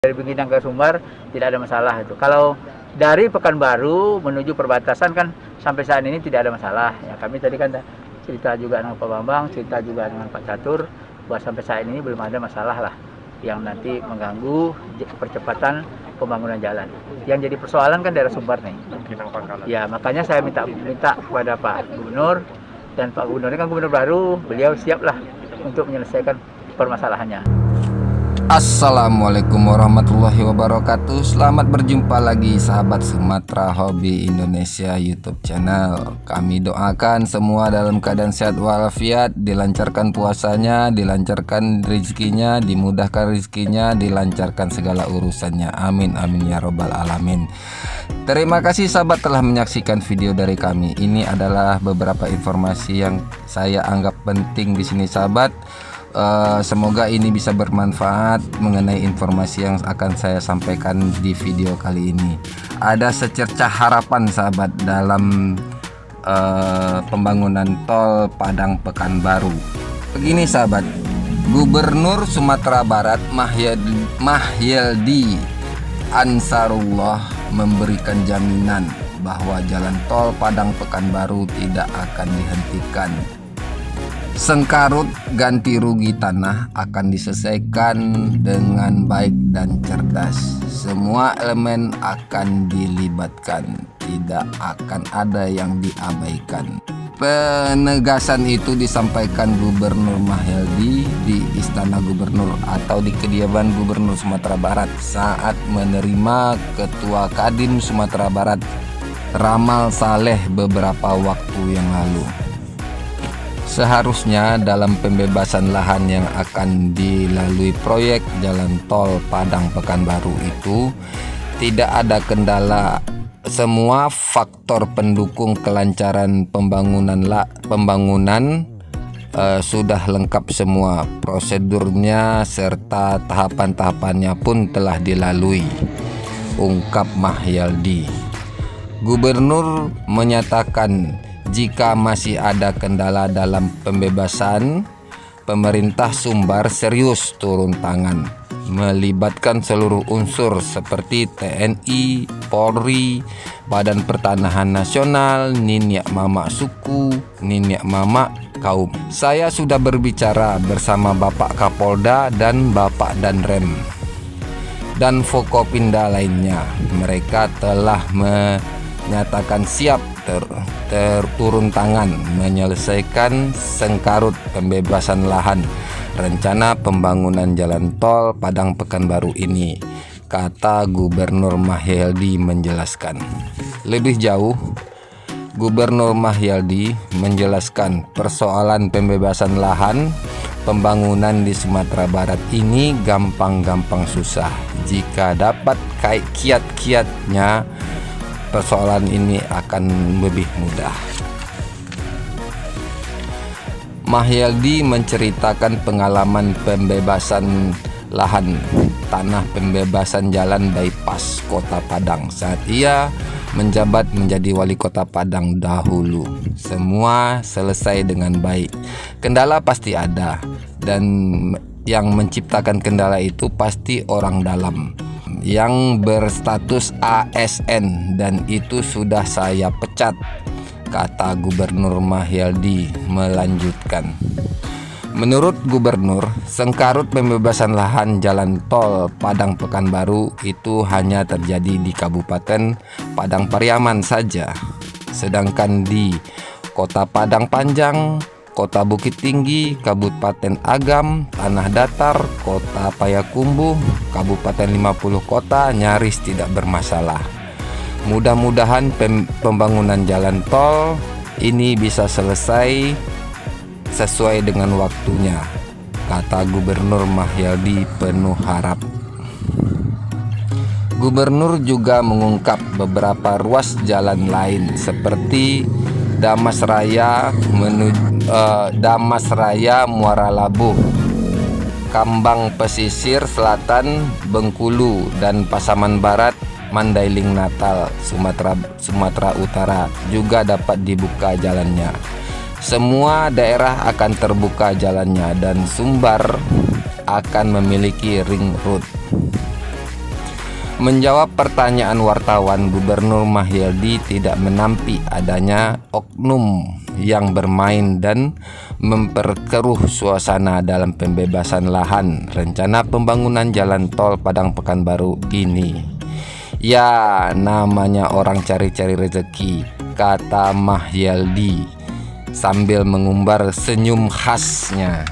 dari Bingkidang ke Sumbar tidak ada masalah itu. Kalau dari Pekanbaru menuju perbatasan kan sampai saat ini tidak ada masalah. Ya kami tadi kan cerita juga dengan Pak Bambang, cerita juga dengan Pak Catur bahwa sampai saat ini belum ada masalah lah yang nanti mengganggu percepatan pembangunan jalan. Yang jadi persoalan kan daerah Sumbar nih. Ya makanya saya minta kepada Pak Gubernur, dan Pak Gubernur ini kan gubernur baru, beliau siaplah untuk menyelesaikan permasalahannya. Assalamualaikum warahmatullahi wabarakatuh. Selamat berjumpa lagi sahabat Sumatera Hobi Indonesia YouTube channel. Kami doakan semua dalam keadaan sehat walafiat, dilancarkan puasanya, dilancarkan rezekinya, dimudahkan rezekinya, dilancarkan segala urusannya. Amin amin ya robbal alamin. Terima kasih sahabat telah menyaksikan video dari kami. Ini adalah beberapa informasi yang saya anggap penting di sini sahabat. Semoga ini bisa bermanfaat mengenai informasi yang akan saya sampaikan di video kali ini. Ada secercah harapan sahabat dalam pembangunan tol Padang Pekanbaru. Begini sahabat, Gubernur Sumatera Barat Mahyeldi Ansarullah memberikan jaminan bahwa jalan tol Padang Pekanbaru tidak akan dihentikan. Sengkarut ganti rugi tanah akan diselesaikan dengan baik dan cerdas. Semua elemen akan dilibatkan, tidak akan ada yang diabaikan. Penegasan itu disampaikan Gubernur Mahyeldi di Istana Gubernur atau di kediaman Gubernur Sumatera Barat saat menerima Ketua Kadin Sumatera Barat Ramal Saleh beberapa waktu yang lalu. Seharusnya dalam pembebasan lahan yang akan dilalui proyek jalan tol Padang Pekanbaru itu tidak ada kendala. Semua faktor pendukung kelancaran pembangunan sudah lengkap semua. Prosedurnya serta tahapan-tahapannya pun telah dilalui, ungkap Mahyeldi. Gubernur menyatakan jika masih ada kendala dalam pembebasan, pemerintah Sumbar serius turun tangan, melibatkan seluruh unsur seperti TNI, Polri, Badan Pertanahan Nasional, Niniak Mamak Suku, Niniak Mamak Kaum. Saya sudah berbicara bersama Bapak Kapolda dan Bapak Danrem dan Forkopimda lainnya. Mereka telah menyatakan siap turun tangan menyelesaikan sengkarut pembebasan lahan rencana pembangunan jalan tol Padang Pekanbaru ini, kata Gubernur Mahyeldi menjelaskan. Lebih jauh, Gubernur Mahyeldi menjelaskan persoalan pembebasan lahan pembangunan di Sumatera Barat ini gampang-gampang susah. Jika dapat kiat-kiatnya, persoalan ini akan lebih mudah. Mahyeldi menceritakan pengalaman pembebasan lahan tanah pembebasan jalan bypass Kota Padang saat ia menjabat menjadi wali kota Padang dahulu. Semua selesai dengan baik. Kendala pasti ada, dan yang menciptakan kendala itu pasti orang dalam yang berstatus ASN, dan itu sudah saya pecat, kata Gubernur Mahyeldi melanjutkan. Menurut Gubernur, sengkarut pembebasan lahan jalan tol Padang Pekanbaru itu hanya terjadi di Kabupaten Padang Pariaman saja, sedangkan di Kota Padang Panjang, Kota Bukit Tinggi, Kabupaten Agam, Tanah Datar, Kota Payakumbuh, Kabupaten 50 Kota nyaris tidak bermasalah. Mudah-mudahan pembangunan jalan tol ini bisa selesai sesuai dengan waktunya, kata Gubernur Mahyeldi penuh harap. Gubernur juga mengungkap beberapa ruas jalan lain seperti Damas Raya Muara Labuh, Kambang Pesisir Selatan Bengkulu, dan Pasaman Barat Mandailing Natal Sumatera Utara juga dapat dibuka jalannya. Semua daerah akan terbuka jalannya dan Sumbar akan memiliki ring road. Menjawab pertanyaan wartawan, Gubernur Mahyildi tidak menampik adanya oknum yang bermain dan memperkeruh suasana dalam pembebasan lahan rencana pembangunan jalan tol Padang Pekanbaru ini. Ya, namanya orang cari-cari rezeki, kata Mahyildi sambil mengumbar senyum khasnya.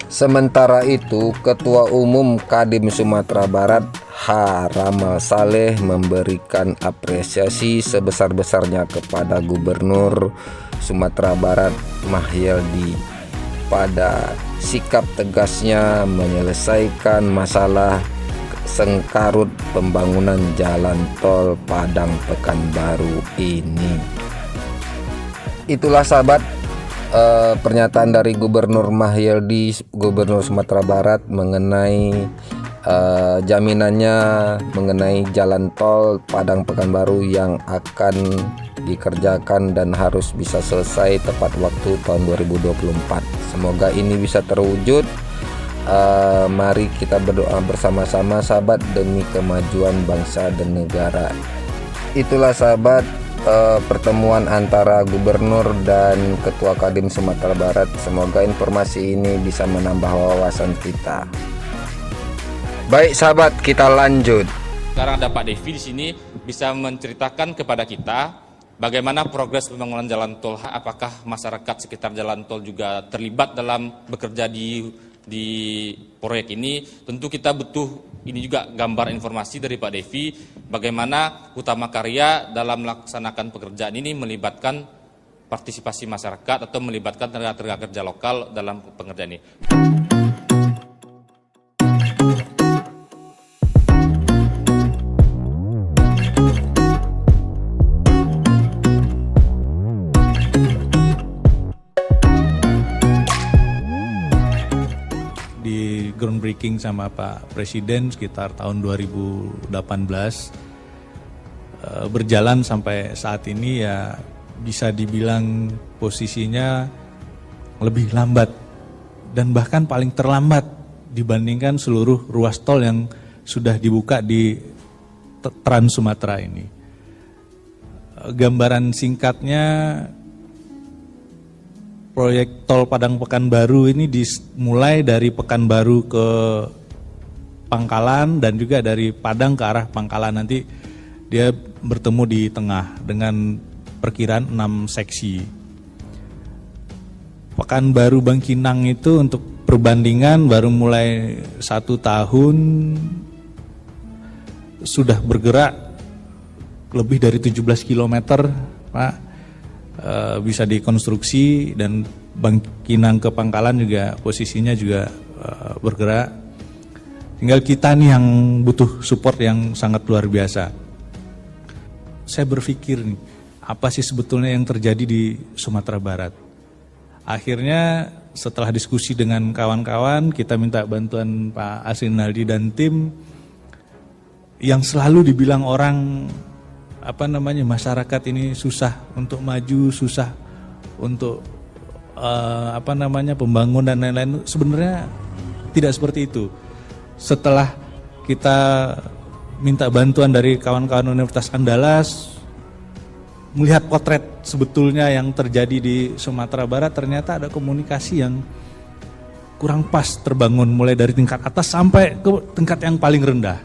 Sementara itu, Ketua Umum Kadin Sumatera Barat H. Ramal Saleh memberikan apresiasi sebesar-besarnya kepada Gubernur Sumatera Barat Mahyildi pada sikap tegasnya menyelesaikan masalah sengkarut pembangunan jalan tol Padang Pekanbaru ini. Itulah sahabat, pernyataan dari Gubernur Mahyildi, Gubernur Sumatera Barat mengenai jaminannya mengenai jalan tol Padang Pekanbaru yang akan dikerjakan dan harus bisa selesai tepat waktu tahun 2024. Semoga ini bisa terwujud. Mari kita berdoa bersama-sama sahabat demi kemajuan bangsa dan negara. Itulah sahabat, pertemuan antara Gubernur dan Ketua Kadin Sumatera Barat. Semoga informasi ini bisa menambah wawasan kita. Baik sahabat, kita lanjut. Sekarang ada Pak Devi di sini bisa menceritakan kepada kita bagaimana progres pembangunan jalan tol. Apakah masyarakat sekitar jalan tol juga terlibat dalam bekerja di proyek ini? Tentu kita butuh ini juga gambar informasi dari Pak Devi bagaimana Utama Karya dalam melaksanakan pekerjaan ini melibatkan partisipasi masyarakat atau melibatkan tenaga kerja lokal dalam pengerjaan ini. Groundbreaking sama Pak Presiden sekitar tahun 2018, berjalan sampai saat ini ya bisa dibilang posisinya lebih lambat dan bahkan paling terlambat dibandingkan seluruh ruas tol yang sudah dibuka di Trans Sumatera ini. Gambaran singkatnya, proyek tol Padang Pekanbaru ini dimulai dari Pekanbaru ke Pangkalan dan juga dari Padang ke arah Pangkalan. Nanti dia bertemu di tengah dengan perkiraan 6 seksi. Pekanbaru Bangkinang itu untuk perbandingan baru mulai 1 tahun sudah bergerak lebih dari 17 km, Pak. Bisa dikonstruksi, dan Bangkinang ke Pangkalan juga posisinya juga bergerak. Tinggal kita nih yang butuh support yang sangat luar biasa. Saya berpikir nih, apa sih sebetulnya yang terjadi di Sumatera Barat? Akhirnya setelah diskusi dengan kawan-kawan, kita minta bantuan Pak Asrinaldi dan tim yang selalu dibilang orang masyarakat ini susah untuk maju, susah untuk pembangunan dan lain-lain. Sebenarnya tidak seperti itu. Setelah kita minta bantuan dari kawan-kawan Universitas Andalas, melihat potret sebetulnya yang terjadi di Sumatera Barat, ternyata ada komunikasi yang kurang pas terbangun mulai dari tingkat atas sampai ke tingkat yang paling rendah.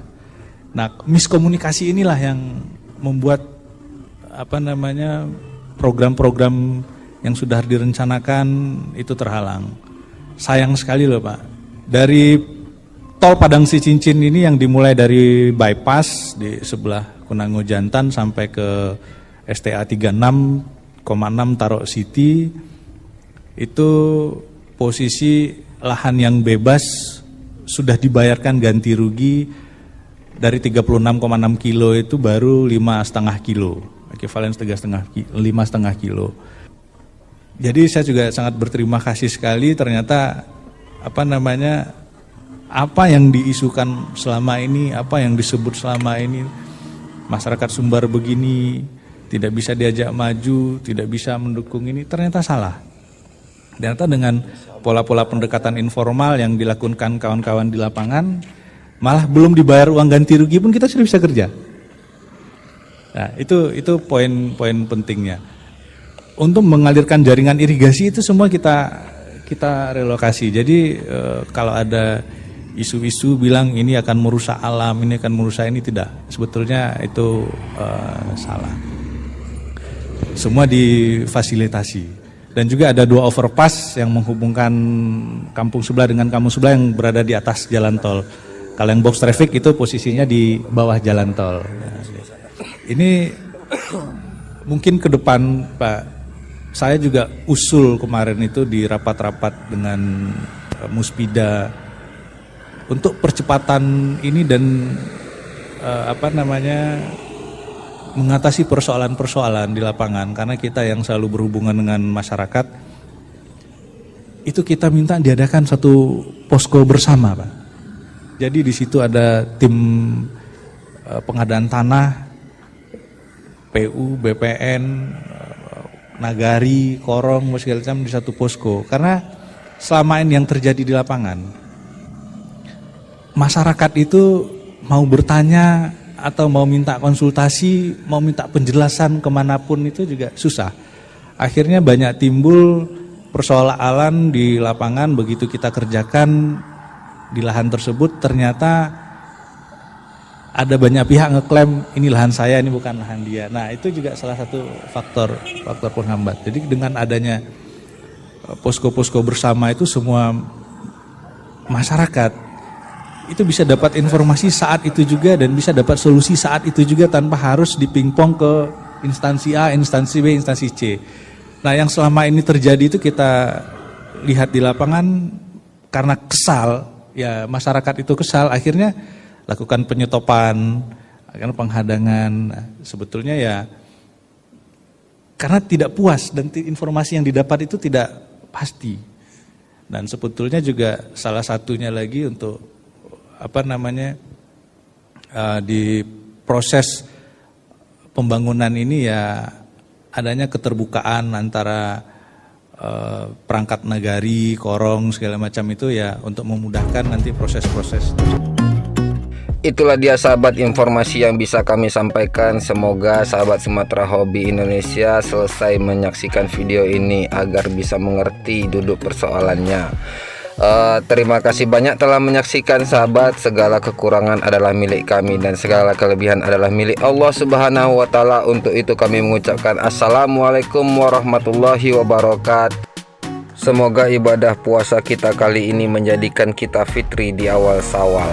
Nah, miskomunikasi inilah yang membuat program-program yang sudah direncanakan itu terhalang. Sayang sekali loh Pak. Dari tol Padang Sicincin ini yang dimulai dari bypass di sebelah Kunango Jantan sampai ke STA 36,6 Tarok City, itu posisi lahan yang bebas sudah dibayarkan ganti rugi. Dari 36,6 kilo itu baru 5,5 kilo, ekivalen 5,5 kilo. Jadi saya juga sangat berterima kasih sekali, ternyata apa yang diisukan selama ini, apa yang disebut selama ini, masyarakat Sumbar begini, tidak bisa diajak maju, tidak bisa mendukung ini, ternyata salah. Ternyata dengan pola-pola pendekatan informal yang dilakukan kawan-kawan di lapangan, malah belum dibayar uang ganti rugi pun kita sudah bisa kerja. Nah, itu poin-poin pentingnya. Untuk mengalirkan jaringan irigasi itu semua kita relokasi. Jadi kalau ada isu-isu bilang ini akan merusak alam, ini akan merusak ini, tidak. Sebetulnya itu salah. Semua difasilitasi. Dan juga ada 2 overpass yang menghubungkan kampung sebelah dengan kampung sebelah yang berada di atas jalan tol. Kalau yang box traffic itu posisinya di bawah jalan tol. Ini mungkin ke depan Pak, saya juga usul kemarin itu di rapat-rapat dengan Muspida untuk percepatan ini dan mengatasi persoalan-persoalan di lapangan, karena kita yang selalu berhubungan dengan masyarakat itu kita minta diadakan satu posko bersama, Pak. Jadi di situ ada tim pengadaan tanah, PU, BPN, Nagari, Korong, segala macam di satu posko. Karena selama ini yang terjadi di lapangan, masyarakat itu mau bertanya atau mau minta konsultasi, mau minta penjelasan kemanapun itu juga susah. Akhirnya banyak timbul persoalan di lapangan. Begitu kita kerjakan di lahan tersebut, ternyata ada banyak pihak ngeklaim ini lahan saya, ini bukan lahan dia. Nah, itu juga salah satu faktor penghambat. Jadi dengan adanya posko-posko bersama itu, semua masyarakat itu bisa dapat informasi saat itu juga dan bisa dapat solusi saat itu juga tanpa harus dipingpong ke instansi A, instansi B, instansi C. Nah, yang selama ini terjadi itu kita lihat di lapangan, karena kesal, ya masyarakat itu kesal, akhirnya lakukan penyetopan, akhirnya penghadangan. Nah, sebetulnya ya karena tidak puas dan informasi yang didapat itu tidak pasti. Dan sebetulnya juga salah satunya lagi untuk di proses pembangunan ini ya adanya keterbukaan antara perangkat nagari, Korong, segala macam itu ya untuk memudahkan nanti proses-proses. Itulah dia sahabat informasi yang bisa kami sampaikan. Semoga sahabat Sumatera Hobi Indonesia selesai menyaksikan video ini agar bisa mengerti duduk persoalannya. Terima kasih banyak telah menyaksikan sahabat. Segala kekurangan adalah milik kami dan segala kelebihan adalah milik Allah Subhanahu wa Ta'ala. Untuk itu kami mengucapkan Assalamualaikum warahmatullahi wabarakatuh. Semoga ibadah puasa kita kali ini menjadikan kita fitri di awal Syawal.